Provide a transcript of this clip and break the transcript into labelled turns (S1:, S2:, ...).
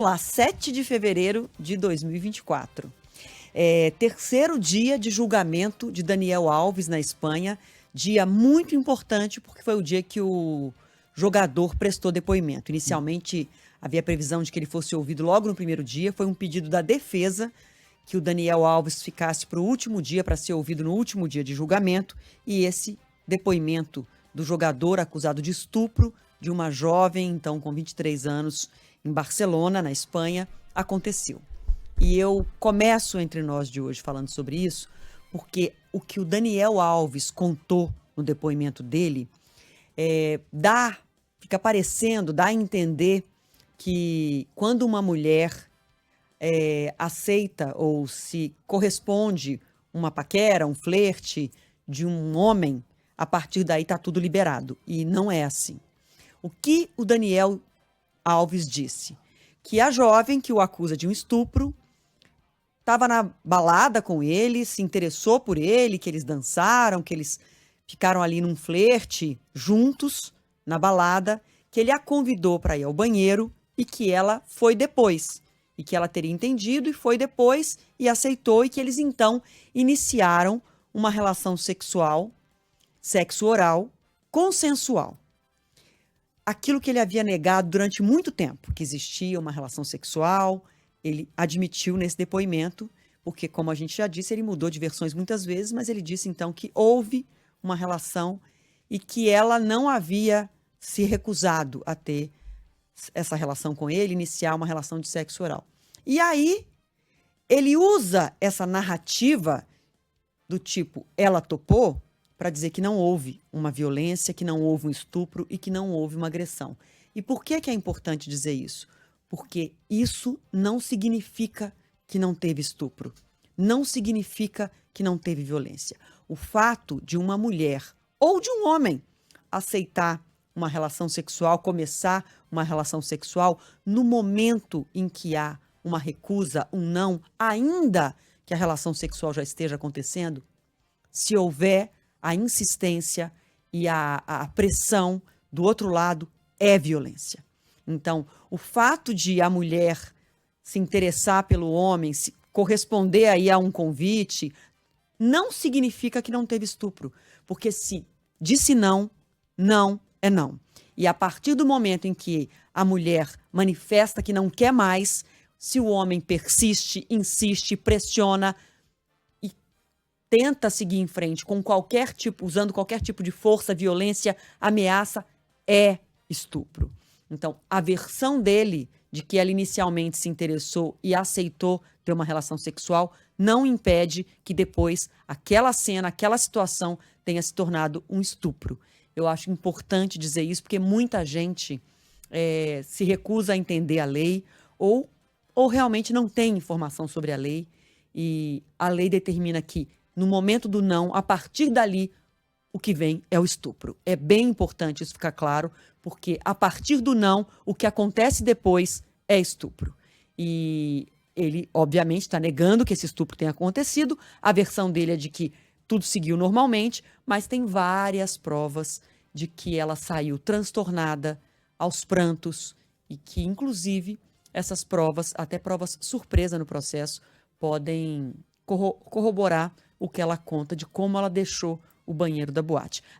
S1: Lá, 7 de fevereiro de 2024. Terceiro dia de julgamento de Daniel Alves na Espanha. Dia muito importante porque foi o dia que o jogador prestou depoimento. Inicialmente havia previsão de que ele fosse ouvido logo no primeiro dia. Foi um pedido da defesa que o Daniel Alves ficasse para o último dia, para ser ouvido no último dia de julgamento. E esse depoimento do jogador acusado de estupro de uma jovem, então com 23 anos, em Barcelona, na Espanha, aconteceu. E eu começo entre nós de hoje falando sobre isso, porque o que o Daniel Alves contou no depoimento dele fica parecendo, dá a entender que quando uma mulher aceita ou se corresponde uma paquera, um flerte de um homem, a partir daí tá tudo liberado. E não é assim. O que o Daniel Alves disse? Que a jovem que o acusa de um estupro estava na balada com ele, se interessou por ele, que eles dançaram, que eles ficaram ali num flerte juntos na balada, que ele a convidou para ir ao banheiro e que ela foi depois. E que ela teria entendido e foi depois e aceitou, e que eles então iniciaram uma relação sexual, sexo oral, consensual. Aquilo que ele havia negado durante muito tempo, que existia uma relação sexual, ele admitiu nesse depoimento, porque, como a gente já disse, ele mudou de versões muitas vezes, mas ele disse então que houve uma relação e que ela não havia se recusado a ter essa relação com ele, iniciar uma relação de sexo oral. E aí, ele usa essa narrativa do tipo, ela topou, para dizer que não houve uma violência, que não houve um estupro e que não houve uma agressão. E por que é importante dizer isso? Porque isso não significa que não teve estupro. Não significa que não teve violência. O fato de uma mulher ou de um homem aceitar uma relação sexual, começar uma relação sexual, no momento em que há uma recusa, um não, ainda que a relação sexual já esteja acontecendo, se houver a insistência e a pressão do outro lado, é violência. Então, o fato de a mulher se interessar pelo homem, se corresponder aí a um convite, não significa que não teve estupro. Porque se disse não, não é não. E a partir do momento em que a mulher manifesta que não quer mais, se o homem persiste, insiste, pressiona, tenta seguir em frente com qualquer tipo, usando qualquer tipo de força, violência, ameaça, é estupro. Então, a versão dele de que ela inicialmente se interessou e aceitou ter uma relação sexual não impede que depois aquela cena, aquela situação tenha se tornado um estupro. Eu acho importante dizer isso porque muita gente se recusa a entender a lei ou realmente não tem informação sobre a lei, e a lei determina que no momento do não, a partir dali, o que vem é o estupro. É bem importante isso ficar claro, porque a partir do não, o que acontece depois é estupro. E ele, obviamente, está negando que esse estupro tenha acontecido. A versão dele é de que tudo seguiu normalmente, mas tem várias provas de que ela saiu transtornada, aos prantos, e que, inclusive, essas provas, até provas surpresa no processo, podem corroborar o que ela conta de como ela deixou o banheiro da boate.